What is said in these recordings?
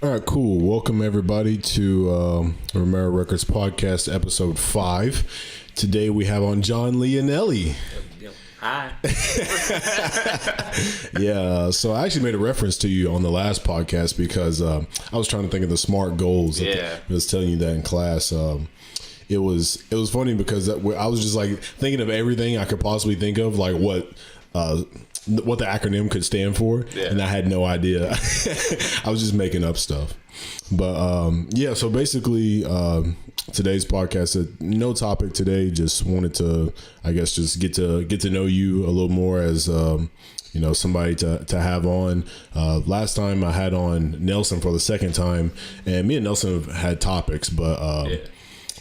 All right, cool. Welcome everybody to Romera Records Podcast, episode 5. Today we have on John Leonelli. Yep. Hi. Yeah, so I actually made a reference to you on the last podcast because I was trying to think of the SMART goals. Yeah. I was telling you that in class. It was funny because I was just like thinking of everything I could possibly think of, like what the acronym could stand for, and I had no idea. I was just making up stuff. But yeah, so basically today's podcast, no topic today. Just wanted to, I guess, just get to know you a little more as somebody to have on. Last time I had on Nelson for the second time, and me and Nelson have had topics, but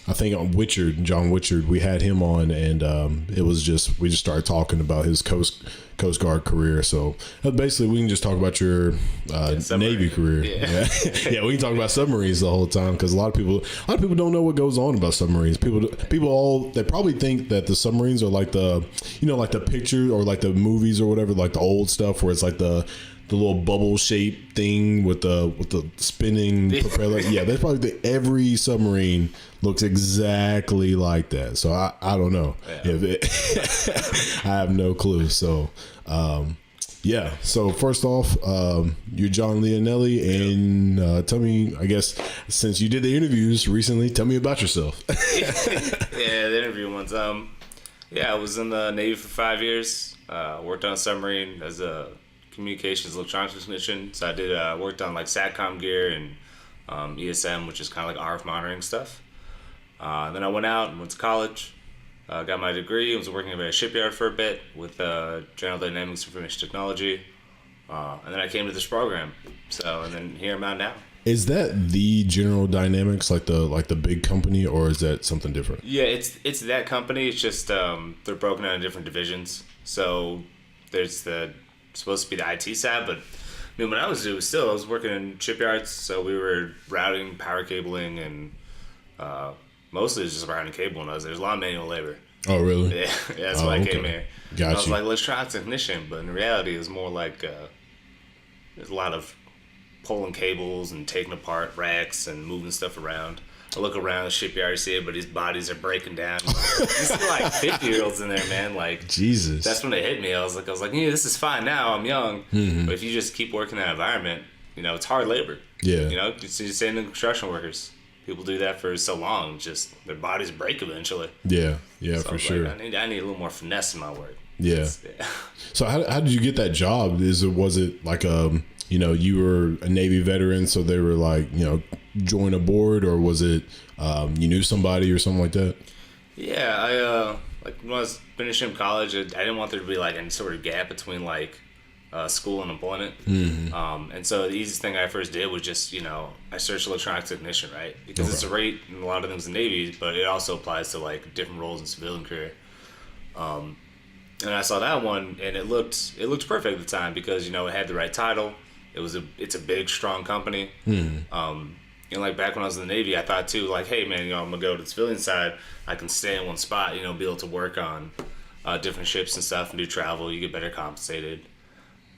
I think on John Witchard, we had him on, and we just started talking about his Coast Guard career. So basically, we can just talk about your Navy career. Yeah, we can talk about submarines the whole time because a lot of people don't know what goes on about submarines. People they probably think that the submarines are like the picture or like the movies or whatever, like the old stuff where it's like the little bubble shaped thing with the spinning propeller. Yeah, that's probably every submarine looks exactly like that. So I don't know if it. I have no clue. So yeah. So first off, you're John Leonelli, and tell me, I guess since you did the interviews recently, tell me about yourself. Yeah, the interview ones. I was in the Navy for 5 years. Worked on a submarine as a communications electronics technician. So I did worked on like SATCOM gear and ESM, which is kind of like RF monitoring stuff. Then I went out and went to college, got my degree, was working at a shipyard for a bit with General Dynamics Information Technology, and then I came to this program. And then here I'm at now. Is that the General Dynamics, like the big company, or is that something different? Yeah, it's that company. It's just they're broken out in different divisions. So there's supposed to be the IT side, but I mean, when I was working in shipyards, so we were routing, power cabling, and mostly it's just routing cabling. There's a lot of manual labor. Oh, really? Yeah, that's why I came here. Gotcha. I was like, let's try a technician, but in reality, it was more like there's a lot of pulling cables and taking apart racks and moving stuff around. I look around the shipyard, see everybody's bodies are breaking down. You see like 50-year-olds in there, man. Like, Jesus. That's when it hit me. I was like, yeah, this is fine now. I'm young. Mm-hmm. But if you just keep working in that environment, it's hard labor. Yeah. You see the same in construction workers. People do that for so long, just their bodies break eventually. Yeah, so for sure. Like, I need a little more finesse in my work. Yeah. So how did you get that job? Was it like you were a Navy veteran, so they were like, join a board, or was it you knew somebody or something like that? Yeah, I like when I was finishing college, I didn't want there to be like any sort of gap between like school and employment. Mm-hmm. And so the easiest thing I first did was just I searched electronics technician, right? Because it's a rate in a lot of things in Navy, but it also applies to like different roles in civilian career. And I saw that one, and it looked perfect at the time because it had the right title. It's a big, strong company. Mm-hmm. And like back when I was in the Navy, I thought too, like, hey man, I'm gonna go to the civilian side. I can stay in one spot, be able to work on different ships and stuff and do travel. You get better compensated.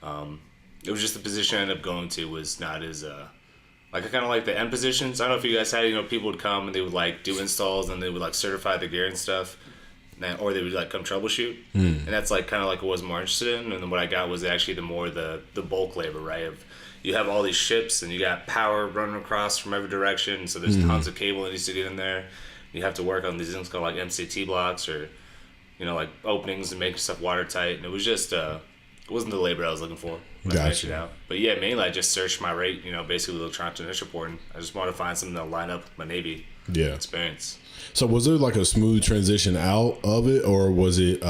It was just the position I ended up going to was not as like I kind of like the end positions. I don't know if you guys had people would come and they would like do installs and they would like certify the gear and stuff. Or they would like come troubleshoot, and that's like kind of like what I was more interested in. And then what I got was actually the bulk labor, right? Of you have all these ships and you got power running across from every direction, so there's tons of cable that needs to get in there. You have to work on these things called like MCT blocks or like openings and making stuff watertight. And it was just it wasn't the labor I was looking for. Gotcha. But yeah, mainly I just searched my rate, basically with electronic technician reporting. I just wanted to find something that line up with my Navy experience. So was there like a smooth transition out of it, or was it,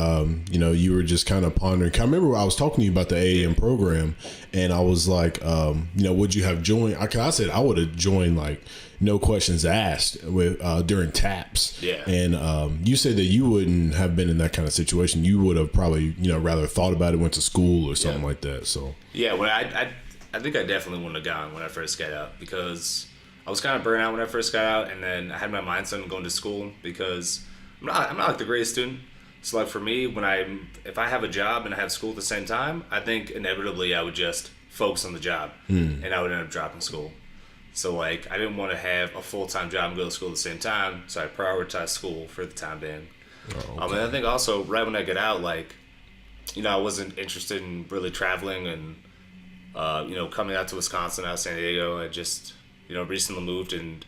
you were just kind of pondering? I remember I was talking to you about the AAM program, and I was like, would you have joined? I said I would have joined like no questions asked with during TAPS. Yeah. And you said that you wouldn't have been in that kind of situation. You would have probably, rather thought about it, went to school or something like that. So yeah, when I think I definitely wouldn't have gone when I first got out because I was kind of burnt out when I first got out, and then I had my mindset on going to school because I'm not like the greatest student. So like for me, if I have a job and I have school at the same time, I think inevitably I would just focus on the job, and I would end up dropping school. So like I didn't want to have a full-time job and go to school at the same time, so I prioritized school for the time being. Oh, okay. And I think also right when I get out, like, you know, I wasn't interested in really traveling and you know, coming out to Wisconsin, out of San Diego. I just, you know, recently moved, and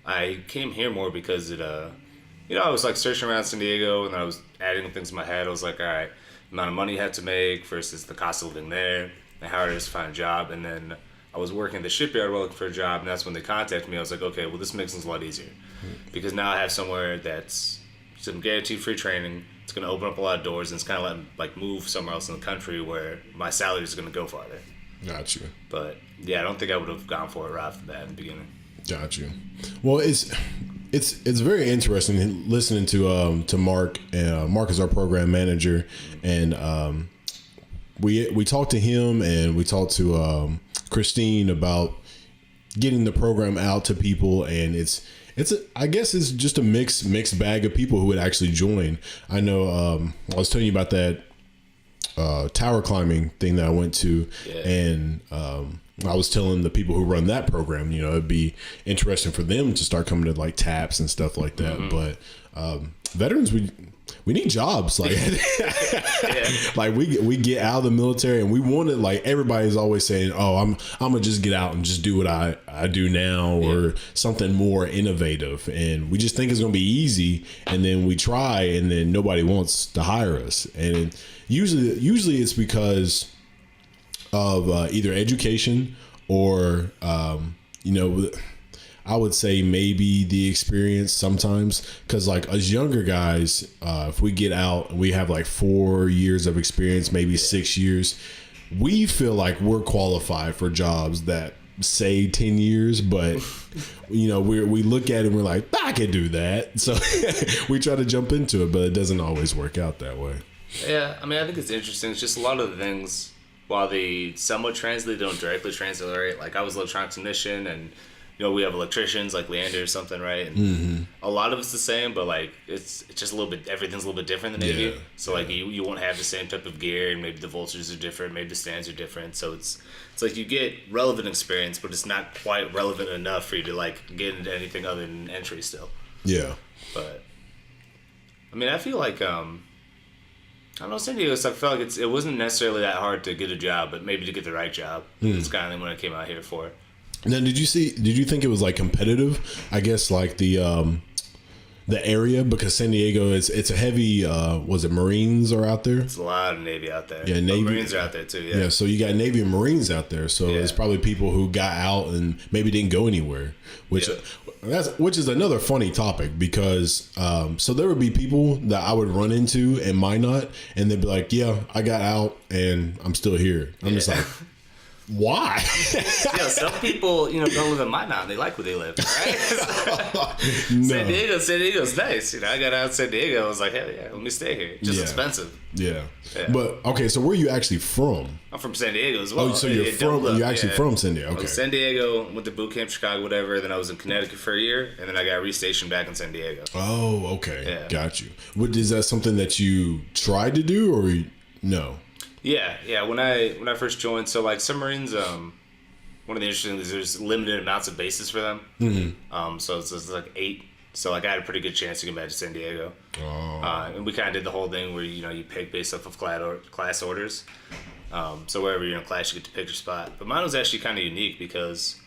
I came here more because it you know, I was like searching around San Diego, and I was adding things in my head. I was like, all right, the amount of money you had to make versus the cost of living there, and how hard it is to find a job. And then I was working at the shipyard while looking for a job, and that's when they contacted me. I was like, okay, well, this makes things a lot easier because now I have somewhere that's some guaranteed free training. It's going to open up a lot of doors, and it's kind of let me, like, move somewhere else in the country where my salary is going to go farther. Got you. But yeah, I don't think I would have gone for it right off the bat in the beginning. Got you. Well, it's very interesting listening to Mark. Mark is our program manager, and we talked to him, and we talked to Christine about getting the program out to people, and I guess it's just a mixed bag of people who would actually join. I know I was telling you about that tower climbing thing that I went to, and I was telling the people who run that program, you know, it'd be interesting for them to start coming to like TAPS and stuff like that. Mm-hmm. But veterans, we need jobs. Like, like we get out of the military, and we want it. Like, everybody's always saying, "Oh, I'm gonna just get out and just do what I do now, or something more innovative." And we just think it's gonna be easy, and then we try, and then nobody wants to hire us. And usually it's because of either education or you know, I would say maybe the experience sometimes, because like us younger guys, if we get out and we have like 4 years of experience, maybe 6 years, we feel like we're qualified for jobs that say 10 years, but you know, we look at it and we're like, I can do that. So we try to jump into it, but it doesn't always work out that way. Yeah, I mean, I think it's interesting. It's just a lot of the things, while they somewhat translate, they don't directly translate. Like, I was an electronics technician, and you know, we have electricians like Leander or something, right? And a lot of it's the same, but like it's just a little bit, everything's a little bit different in the Navy. So like you won't have the same type of gear, and maybe the voltages are different, maybe the stands are different. So it's like you get relevant experience, but it's not quite relevant enough for you to like get into anything other than entry still. Yeah. But I mean, I feel like I don't know, San Diego, so I felt like it wasn't necessarily that hard to get a job, but maybe to get the right job. It's kind of what I came out here for. Now, did you think it was like competitive? I guess like the area, because San Diego it's a heavy was it Marines are out there? It's a lot of Navy out there. Yeah, Navy. Marines are out there too. Yeah. So you got Navy and Marines out there. So it's probably people who got out and maybe didn't go anywhere, which is another funny topic, because so there would be people that I would run into in Minot, and they'd be like, "Yeah, I got out and I'm still here." I'm just like, why? Some people, you know, don't live in Minot. They like where they live, right? San Diego's nice. You know, I got out of San Diego. I was like, hell yeah, let me stay here. Just expensive. Yeah. But okay, so where are you actually from? I'm from San Diego as well. Oh, so you're actually from San Diego? Okay. I was San Diego, went to boot camp, Chicago, whatever. Then I was in Connecticut for a year, and then I got restationed back in San Diego. Oh, okay. Yeah. Got you. Is that something that you tried to do, or no? Yeah. When I first joined, so like Submarines, one of the interesting things is there's limited amounts of bases for them. Mm-hmm. So it's like 8. So like I had a pretty good chance to get back to San Diego. Oh. And we kind of did the whole thing where, you know, you pick based off of class orders. So wherever you're in class, you get to pick your spot. But mine was actually kind of unique because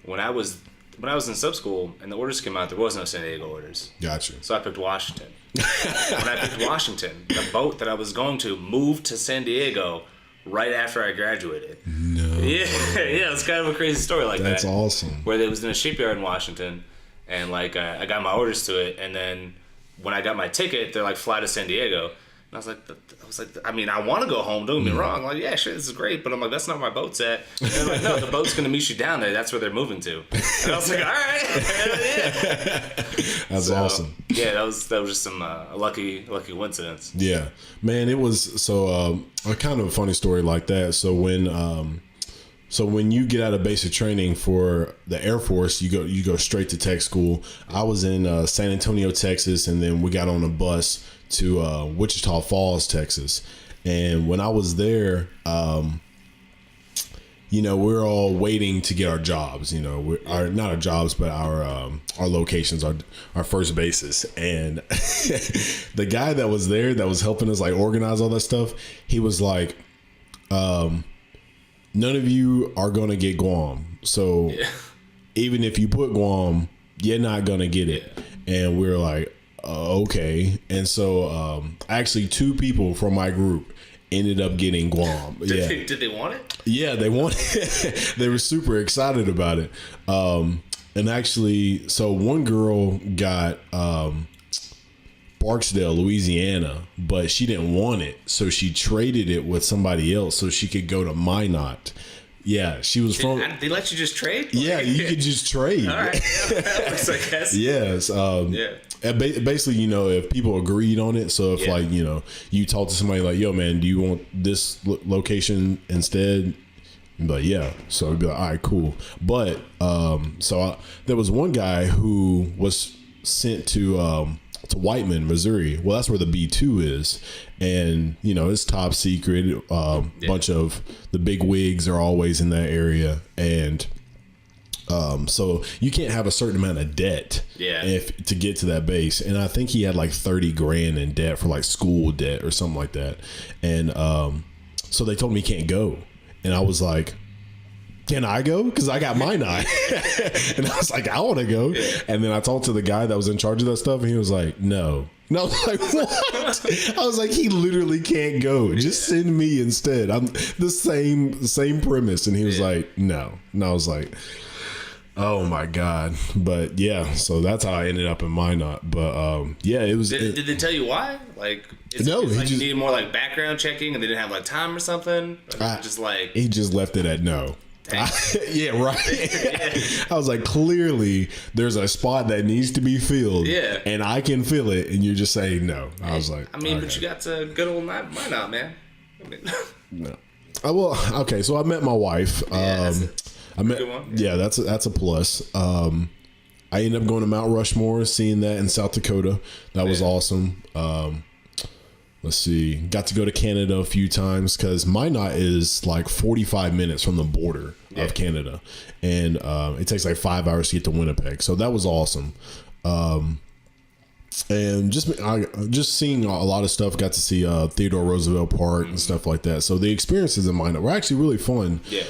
when I was in sub school and the orders came out, there was no San Diego orders. Gotcha. So I picked Washington. When I picked Washington, the boat that I was going to moved to San Diego right after I graduated. No. Yeah, it's kind of a crazy story like that. That's awesome. Where they was in a shipyard in Washington, and like I got my orders to it, and then when I got my ticket, they're like, fly to San Diego. And I was like, I mean, I want to go home. Don't get me wrong. Like, yeah, sure, this is great, but I'm like, that's not where my boat's at. And they're like, no, the boat's gonna meet you down there. That's where they're moving to. And I was like, all right, That's awesome. Yeah, that was just some lucky coincidence. Yeah, man, it was so a kind of a funny story like that. So when you get out of basic training for the Air Force, you go straight to tech school. I was in San Antonio, Texas, and then we got on a bus to Wichita Falls, Texas. And when I was there, we're all waiting to get our jobs, not our jobs, but our locations, our first bases. And the guy that was there that was helping us like organize all that stuff, he was like, none of you are going to get Guam. So even if you put Guam, you're not going to get it. And we're like, okay. And so actually 2 people from my group ended up getting Guam. Did they want it? Yeah, they wanted it. They were super excited about it. And actually, so one girl got Barksdale, Louisiana, but she didn't want it. So she traded it with somebody else so she could go to Minot. Yeah, she was from... They let you just trade? Yeah, you could just trade. All right. That looks like that's... Yes. Basically, if people agreed on it, so if like, you talk to somebody like, yo, man, do you want this location instead? But yeah, so it'd be like, all right, cool. But there was one guy who was sent to Whiteman, Missouri. Well, that's where the B2 is, and it's top secret. Bunch of the big wigs are always in that area, and so you can't have a certain amount of debt to get to that base. And I think he had like 30 grand in debt for like school debt or something like that. And so they told me he can't go. And I was like, can I go? Because I got mine eye. And I was like, I want to go. And then I talked to the guy that was in charge of that stuff, and he was like, no. And I was like, what? I was like, he literally can't go. Just send me instead. I'm the same premise. And he was like, no. And I was like, oh my God. But yeah, so that's how I ended up in Minot. But it was. Did they tell you why? Like, no, he like just needed more like background checking, and they didn't have like time or something. Or he just left it at no. Yeah, right. I was like, clearly there's a spot that needs to be filled. Yeah, and I can fill it, and you're just saying no. I was like, but you got to good old Minot, man. No. Okay. So I met my wife. I met. Good one. Yeah, that's a plus. I ended up going to Mount Rushmore, seeing that in South Dakota. That was awesome. Let's see. Got to go to Canada a few times because Minot is like 45 minutes from the border of Canada, and it takes like 5 hours to get to Winnipeg. So that was awesome. And just seeing a lot of stuff. Got to see Theodore Roosevelt Park and stuff like that. So the experiences in Minot were actually really fun. Yeah.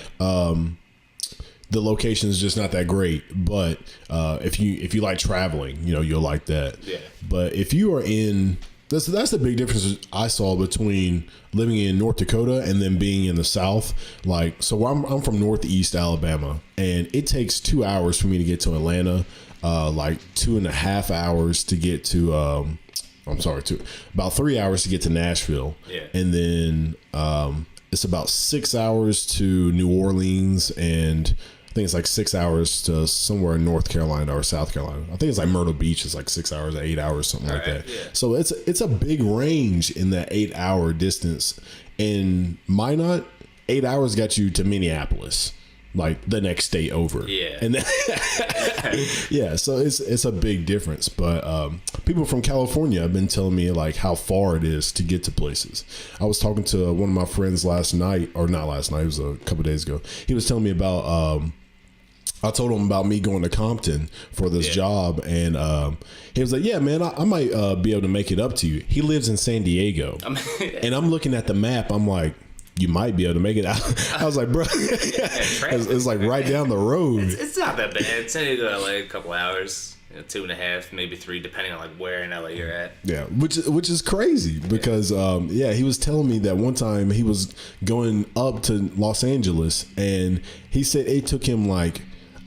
The location is just not that great, but if you like traveling, you'll like that. Yeah. But if you are in that's the big difference I saw between living in North Dakota and then being in the South. Like, so I'm from Northeast Alabama, and it takes 2 hours for me to get to Atlanta. Like 2.5 hours to get to. About 3 hours to get to Nashville. Yeah. And then it's about 6 hours to New Orleans, and I think it's like 6 hours to somewhere in North Carolina or South Carolina. I think it's like Myrtle Beach is like 6 hours or 8 hours, something like that. Yeah. So it's a big range in that 8 hour distance. In Minot, 8 hours got you to Minneapolis, like the next state over. Yeah. And then, yeah, so it's a big difference. But people from California have been telling me like how far it is to get to places. I was talking to one of my friends last night, or not last night, it was a couple of days ago. He was telling me about I told him about me going to Compton for this job, and he was like, yeah, man, I might be able to make it up to you. He lives in San Diego. And I'm looking at the map. I'm like, you might be able to make it out. I was like, bro, it's like right down the road. It's not that bad. San Diego to LA, a couple hours, 2.5, maybe 3, depending on like where in LA you're at. Yeah, which is crazy because he was telling me that one time he was going up to Los Angeles, and he said it took him like,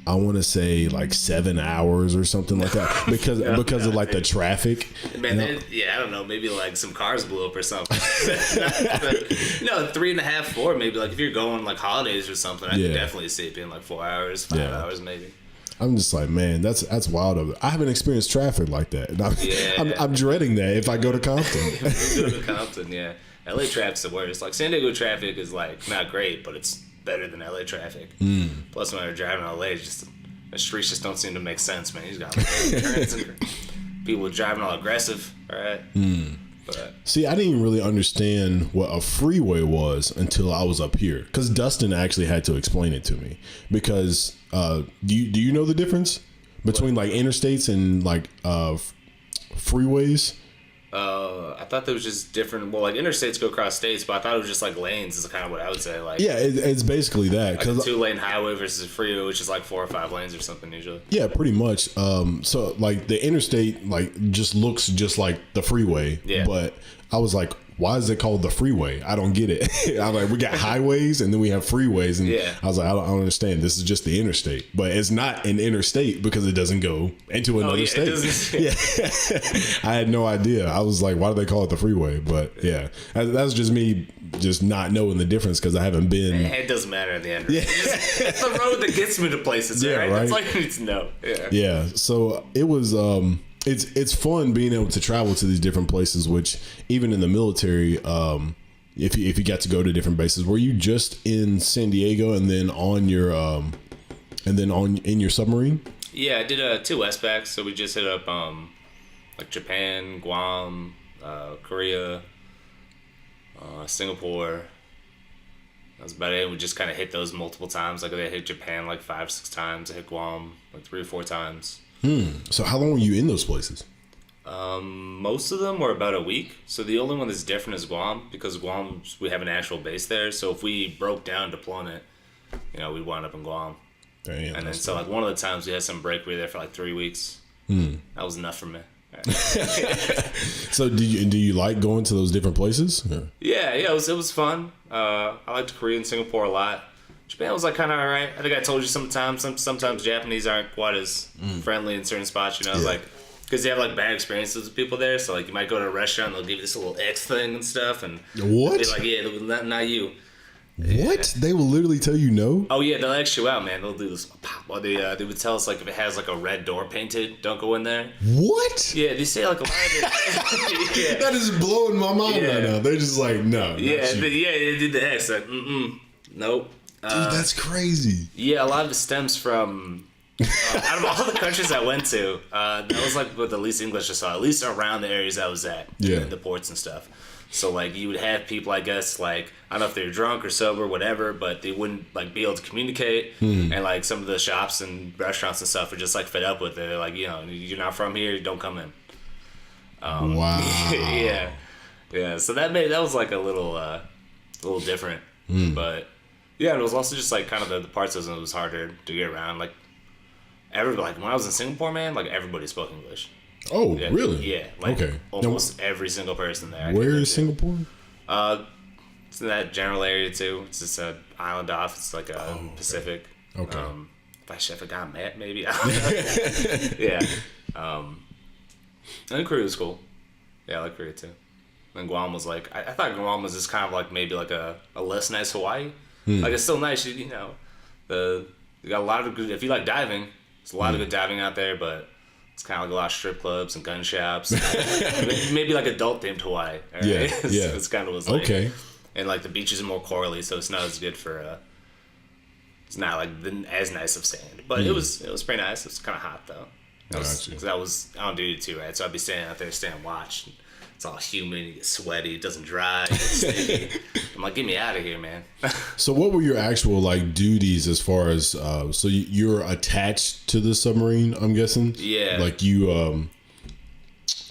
I want to say like 7 hours or something like that because of like the traffic. Man, I don't know, maybe like some cars blew up or something. 3.5, 4, maybe like if you're going like holidays or something, I could definitely see it being like 4 hours, 5 hours maybe. I'm just like, man, that's wild. I haven't experienced traffic like that. And I'm dreading that if I go to Compton. Go to Compton, yeah. LA traffic's the worst. Like San Diego traffic is like not great, but it's better than LA traffic. Plus, when you're driving in LA, the streets just don't seem to make sense, man. He's got like turns and people driving all aggressive, all right? But See, I didn't even really understand what a freeway was until I was up here, because Dustin actually had to explain it to me. Because do you know the difference between like interstates and like freeways? I thought there was just different. Well, like interstates go across states, but I thought it was just like lanes. Is kind of what I would say. Like yeah, it's basically that. Like a 2-lane highway versus a freeway, which is like 4 or 5 lanes or something usually. Yeah, pretty much. So like the interstate like just looks just like the freeway. Yeah. But I was like, why is it called the freeway? I don't get it. I'm like, we got highways and then we have freeways, and yeah. I was like, I don't understand. This is just the interstate, but it's not an interstate because it doesn't go into another state. Yeah, I had no idea. I was like, why do they call it the freeway? But yeah, that's just me just not knowing the difference because I haven't been. It doesn't matter at the end. Yeah, it's the road that gets me to places. Yeah, right. That's all you need to know. Yeah. Yeah. So it was. It's fun being able to travel to these different places, which even in the military, if you got to go to different bases, were you just in San Diego and then on your in your submarine? Yeah, I did 2 SBACs, so we just hit up like Japan, Guam, Korea, Singapore. That's about it. We just kind of hit those multiple times. Like I hit Japan like 5 or 6 times. I hit Guam like 3 or 4 times. So how long were you in those places? Most of them were about a week. So the only one that's different is Guam, because Guam, we have an actual base there. So if we broke down deployment, we'd wind up in Guam. Damn, and then so like one of the times we had some break, we were there for like 3 weeks. That was enough for me. So do you like going to those different places? Yeah, it was fun. I liked Korea and Singapore a lot. Japan was like kind of alright. I think I told you sometimes Japanese aren't quite as friendly in certain spots, like because you have like bad experiences with people there. So like you might go to a restaurant, they'll give you this little X thing and stuff, and what? They're like, yeah, not you. What? Yeah. They will literally tell you no? Oh yeah, they'll X you out, man. They'll do this. Well, they would tell us like if it has like a red door painted, don't go in there. What? Yeah, they say like a lot of it. Yeah. That is blowing my mind right now. They're just like, no. They did the X. Like, nope. Dude, that's crazy. Yeah, a lot of it stems from out of all the countries I went to, that was like with the least English I saw, at least around the areas I was at, the ports and stuff. So like you would have people, I guess, like I don't know if they're drunk or sober, whatever, but they wouldn't like be able to communicate. And like some of the shops and restaurants and stuff are just like fed up with it. They're like, you're not from here, don't come in. Wow. Yeah. So that was like a little different, but. Yeah, and it was also just like kind of the parts of it was harder to get around. Like when I was in Singapore, man, like everybody spoke English. Oh, really? Yeah, like almost every single person there. Where is Singapore? It's in that general area too. It's just an island off. It's like a Pacific. Okay. If I forgot Matt, maybe. I don't know. Yeah. And Korea was cool. Yeah, I like Korea too. And Guam was like, I thought Guam was just kind of like maybe like a less nice Hawaii. Like it's still nice, you got a lot of good. If you like diving, there's a lot of good diving out there, but it's kind of like a lot of strip clubs and gun shops. Maybe like adult themed Hawaii. Right? Yeah, It's kind of was like, okay. And like the beaches are more corally, so it's not as good for. It's not like as nice of sand, but it was pretty nice. It was kind of hot though. Because I don't do it too, right? So I'd be standing out there, standing watch. It's all humid, you get sweaty, it doesn't dry, it gets sticky. I'm like, get me out of here, man. So what were your actual like duties as far as so you're attached to the submarine, I'm guessing? Yeah. Like you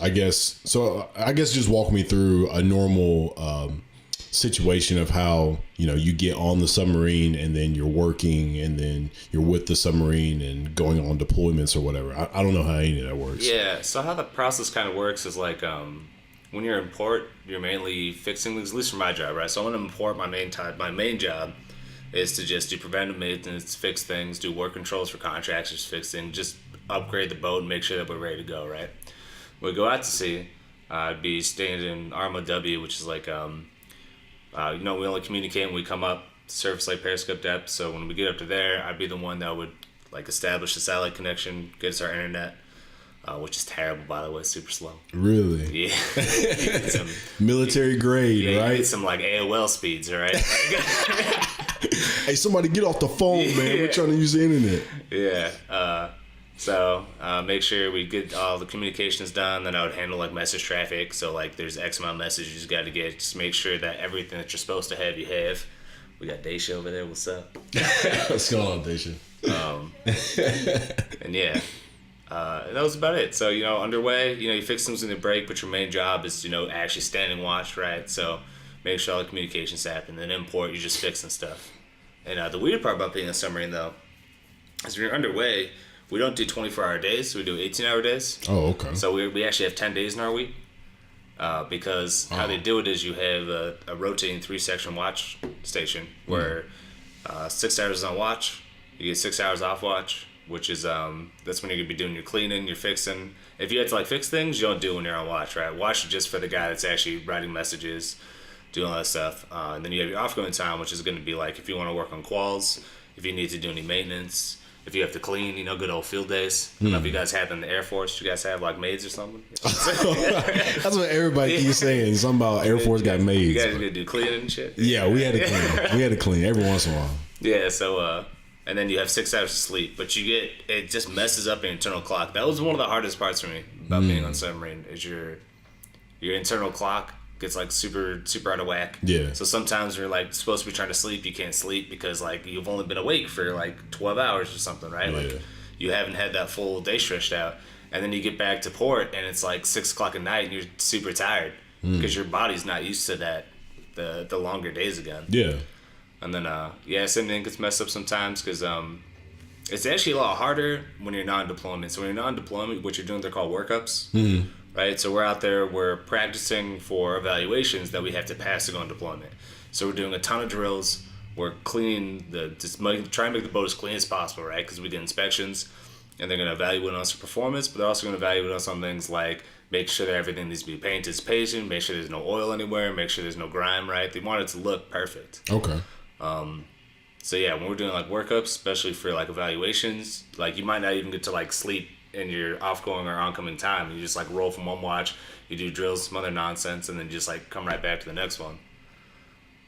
I guess just walk me through a normal situation of how you get on the submarine and then you're working and then you're with the submarine and going on deployments or whatever. I don't know how any of that works. Yeah, so how the process kind of works is like when you're in port, you're mainly fixing things, at least for my job, right? So when I'm in port, my main job is to just do preventive maintenance, fix things, do work controls for contractors, fix things, just upgrade the boat and make sure that we're ready to go, right? When we go out to sea, I'd be staying in Arma W, which is like, we only communicate when we come up surface like periscope depth. So when we get up to there, I'd be the one that would like establish the satellite connection, get us our internet. Which is terrible, by the way, super slow. Really? Yeah. Some, military grade, right? You need some like AOL speeds, right? Hey, somebody get off the phone, man. We're trying to use the internet. Yeah. So make sure we get all the communications done. Then I would handle like message traffic. So like there's X amount of messages you got to get. Just make sure that everything that you're supposed to have, you have. We got Daisha over there. What's up? What's going on, Daisha? And yeah, that was about it. So, underway, you fix things in the break, but your main job is, actually standing watch, right? So make sure all the communications happen. Then import, you're just fixing stuff. And the weird part about being a submarine, though, is when you're underway, we don't do 24-hour days. We do 18-hour days. Oh, okay. So we actually have 10 days in our week. Because how they do it is you have a rotating 3-section watch station where 6 hours is on watch, you get 6 hours off watch, which is that's when you're gonna be doing your cleaning, your fixing. If you have to fix things, you don't do it when you're on watch, right? Watch is just for the guy that's actually writing messages, doing all that stuff. And then you have your off-going time, which is gonna be if you want to work on quals, if you need to do any maintenance. If you have to clean, good old field days. I don't know if you guys have in the Air Force. You guys have maids or something? That's what everybody keeps saying. Something about Air Force got maids. You guys gonna do cleaning and shit? Yeah, we had to clean. We had to clean every once in a while. Yeah, so and then you have 6 hours of sleep, but it just messes up your internal clock. That was one of the hardest parts for me about being on submarine is your internal clock gets super super out of whack. Yeah. So sometimes you're supposed to be trying to sleep, you can't sleep because you've only been awake for 12 hours or something, right? Yeah. You haven't had that full day stretched out, and then you get back to port and it's 6 o'clock at night and you're super tired because your body's not used to that the longer days again. Yeah. And then same thing gets messed up sometimes because it's actually a lot harder when you're non-deployment. So when you're non-deployment, what you're doing, they're called workups. Right, so we're out there, we're practicing for evaluations that we have to pass to go on deployment. So we're doing a ton of drills. We're cleaning trying to make the boat as clean as possible, right? Because we get inspections, and they're going to evaluate us for performance, but they're also going to evaluate us on things like make sure that everything needs to be painted as patient, make sure there's no oil anywhere, make sure there's no grime, right? They want it to look perfect. Okay. So yeah, when we're doing workups, especially for evaluations, you might not even get to sleep in your off-going or oncoming time. You just roll from one watch, you do drills, some other nonsense, and then just come right back to the next one.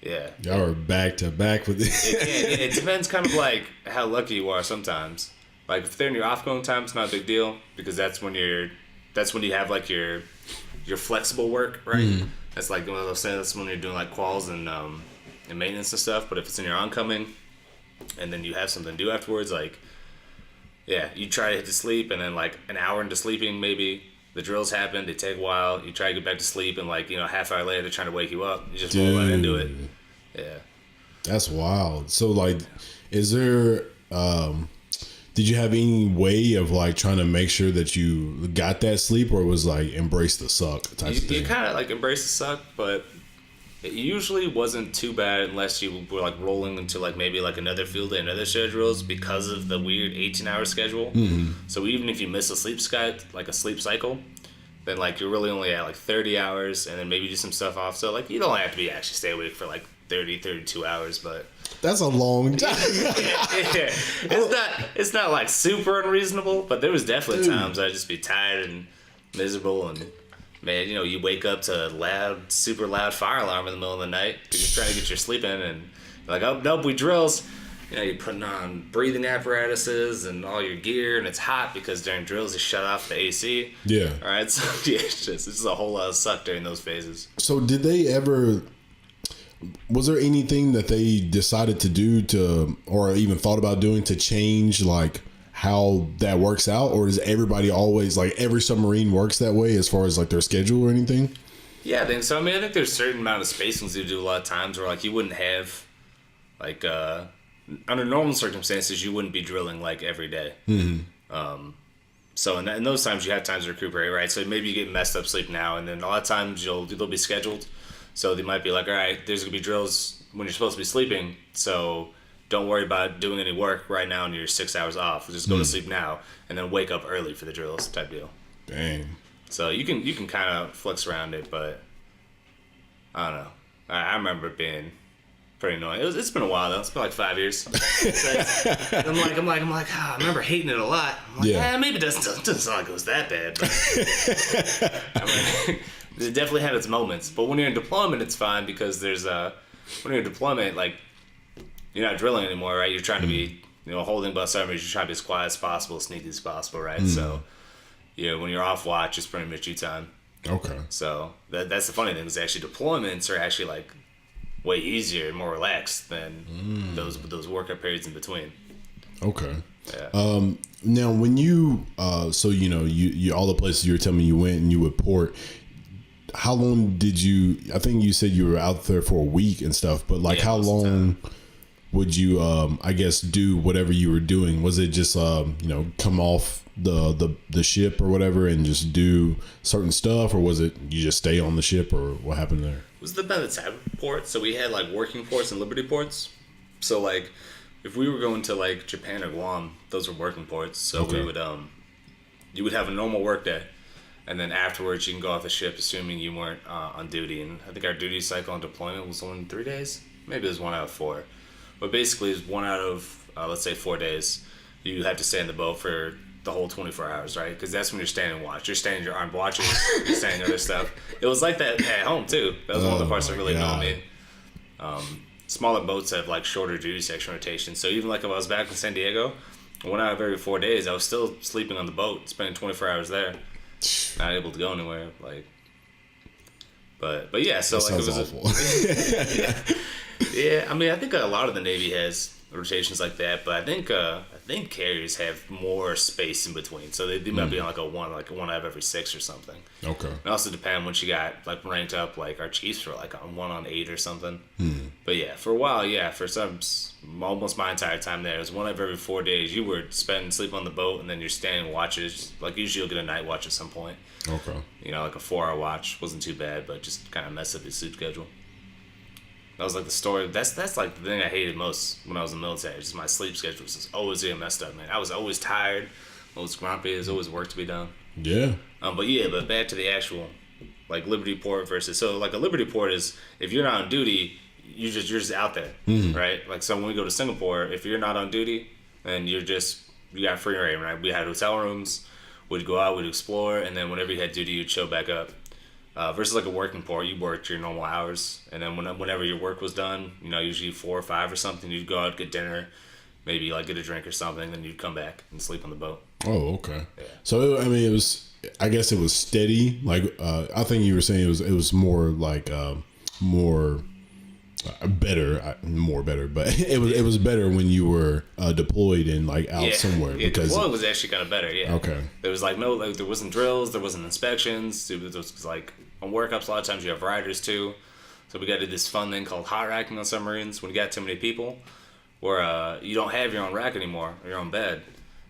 Yeah. Y'all are back to back with this. It depends kind of how lucky you are sometimes. If they're in your off-going time, it's not a big deal because that's when you have your flexible work, right? That's one of those things. That's when you're doing quals and maintenance and stuff. But if it's in your oncoming, and then you have something to do afterwards, you try to hit to sleep, and then an hour into sleeping, maybe the drills happen. They take a while. You try to get back to sleep, and a half hour later, they're trying to wake you up. You just roll right into it. Yeah, that's wild. So is there? Did you have any way of trying to make sure that you got that sleep, or it was embrace the suck type of thing? You kind of embrace the suck, but it usually wasn't too bad unless you were rolling into maybe another field day, another set of drills because of the weird 18-hour schedule. So even if you miss a sleep cycle, then you're really only at 30 hours, and then maybe do some stuff off. So you don't have to be actually stay awake for 32 hours, but that's a long time. Yeah. It's not super unreasonable, but there was definitely times I'd just be tired and miserable and. Man, you wake up to a super loud fire alarm in the middle of the night because you're trying to get your sleep in, and you're oh, nope, we drills. You're putting on breathing apparatuses and all your gear, and it's hot because during drills they shut off the AC. Yeah. All right, so it's just a whole lot of suck during those phases. So did they ever? Was there anything that they decided to do or even thought about doing to change how that works out, or does everybody always every submarine works that way as far as their schedule or anything? Yeah, I think so. I mean, I think there's a certain amount of spacings you do a lot of times where you wouldn't have under normal circumstances you wouldn't be drilling every day. So in those times you have times to recuperate, right? So maybe you get messed up sleep now, and then a lot of times they'll be scheduled. So they might be all right, there's gonna be drills when you're supposed to be sleeping, so don't worry about doing any work right now and you're 6 hours off. Just go to sleep now and then wake up early for the drills type deal. Dang. So you can kind of flex around it, but I don't know. I remember it being pretty annoying. It's been a while though. It's been 5 years. So I'm like, I remember hating it a lot. I'm like, maybe it doesn't sound like it was that bad. But, it definitely had its moments. But when you're in deployment, it's fine because there's when you're in deployment, you're not drilling anymore, right? You're trying to be, holding bus submarines, you try to be as quiet as possible, sneaky as possible, right? So, when you're off watch, it's pretty much you time. Okay. So that's the funny thing is actually deployments are actually like way easier and more relaxed than those workout periods in between. Okay. Yeah. Now, when you so you all the places you were telling me you went and you would port. How long did you? I think you said you were out there for a week and stuff, but like how long would you? I guess do whatever you were doing. Was it just come off the ship or whatever and just do certain stuff, or was it you just stay on the ship, or what happened there? It was the type of port. So we had like working ports and Liberty ports. So like if we were going to like Japan or Guam, those were working ports. So we would you would have a normal work day. And then afterwards, you can go off the ship, assuming you weren't on duty. And I think our duty cycle on deployment was only 3 days. Maybe it was 1 out of 4. But basically, it's 1 out of, let's say, 4 days. You have to stay in the boat for the whole 24 hours, right? Because that's when you're standing watch. You're standing your armed watches. You're standing other stuff. It was like that at home, too. That was one of the parts that really annoyed me. Smaller boats have, like, shorter duty section rotations. So even like if I was back in San Diego, 1 out of every 4 days, I was still sleeping on the boat, spending 24 hours there. Not able to go anywhere, like, but yeah. So that like, sounds it was awful. yeah. I mean, I think a lot of the Navy has rotations like that, but I think carriers have more space in between, so they might be on like a one out of every 6 or something. Okay. It also depends once you got like ranked up. Like our chiefs were like on 1 on 8 or something. But yeah, for a while, for almost my entire time there, it was 1 out of every 4 days. You were sleep on the boat, and then you're standing watches. Like usually you'll get a night watch at some point. Okay. Like a 4-hour watch wasn't too bad, but just kind of messed up your sleep schedule. That was like the story. That's like the thing I hated most when I was in the military. Just my sleep schedule was just always getting messed up, man. I was always tired, always grumpy. There's always work to be done. Yeah. But back to the actual like Liberty Port versus like a Liberty Port is if you're not on duty, you're just out there, right? Like so when we go to Singapore, if you're not on duty, then you got free reign, right? We had hotel rooms, we'd go out, we'd explore, and then whenever you had duty, you'd show back up. Versus like a working port, you worked your normal hours, and then whenever your work was done, usually 4 or 5 or something, you'd go out, get dinner, maybe like get a drink or something, then you'd come back and sleep on the boat. Oh, okay. Yeah. So I guess it was steady. Like I think you were saying it was more like more better, but it was better when you were deployed and like out somewhere. Yeah, because deployed was actually kind of better. Yeah. Okay. There was there wasn't drills, there wasn't inspections. It was like on workups. A lot of times you have riders too, so we got to do this fun thing called hot racking on submarines. When you got too many people, where you don't have your own rack anymore or your own bed.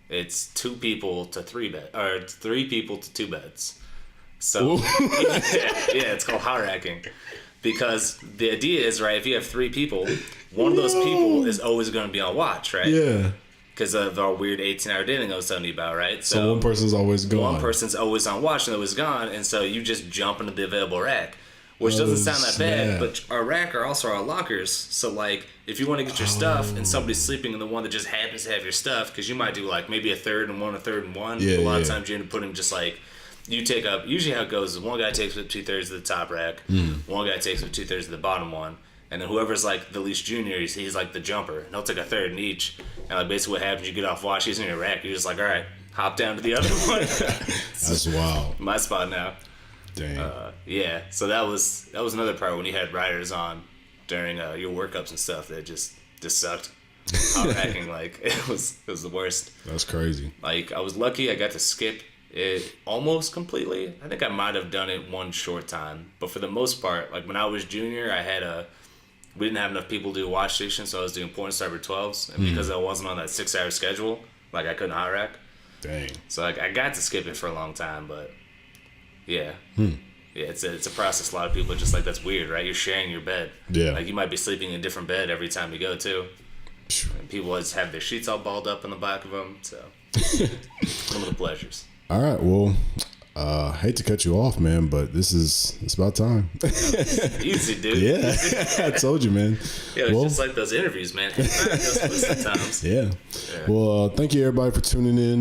It's 2 people to 3 bed, or 3 people to 2 beds. So it's called hot racking. Because the idea is, right, if you have 3 people, one of those people is always going to be on watch, right? Yeah. Because of our weird 18-hour dating I was telling you about, right? So one person's always gone. One person's always on watch and always gone, and so you just jump into the available rack, which doesn't sound that bad, but our rack are also our lockers. So, like, if you want to get your stuff and somebody's sleeping in the one that just happens to have your stuff, because you might do, like, maybe a third and one, Yeah, a lot of times you end up putting just, like, you take up, usually how it goes is one guy takes up 2/3 of the top rack, one guy takes up 2/3 of the bottom one, and then whoever's like the least junior, he's like the jumper, and he'll take a third in each. And like basically what happens, you get off watch, he's in your rack, you're just like, all right, hop down to the other one. That's wild. My spot now. Dang. Yeah, so that was another part when you had riders on during your workups and stuff that just sucked. Hot racking, like it was the worst. That's crazy. Like I was lucky, I got to skip it almost completely. I think I might have done it one short time, but for the most part, like when I was junior, we didn't have enough people to do watch station, so I was doing port and starboard 12s, and because I wasn't on that 6-hour schedule, like I couldn't hot rack. Dang. So like I got to skip it for a long time, but yeah. Yeah, it's a process. A lot of people are just like, that's weird, right? You're sharing your bed. Yeah. Like you might be sleeping in a different bed every time you go too. And people just have their sheets all balled up in the back of them, so one of the pleasures. All right, well, I hate to cut you off, man, but it's about time. Easy, dude. Yeah, I told you, man. Yeah, it's just like those interviews, man. Sometimes. Yeah. Well, thank you, everybody, for tuning in.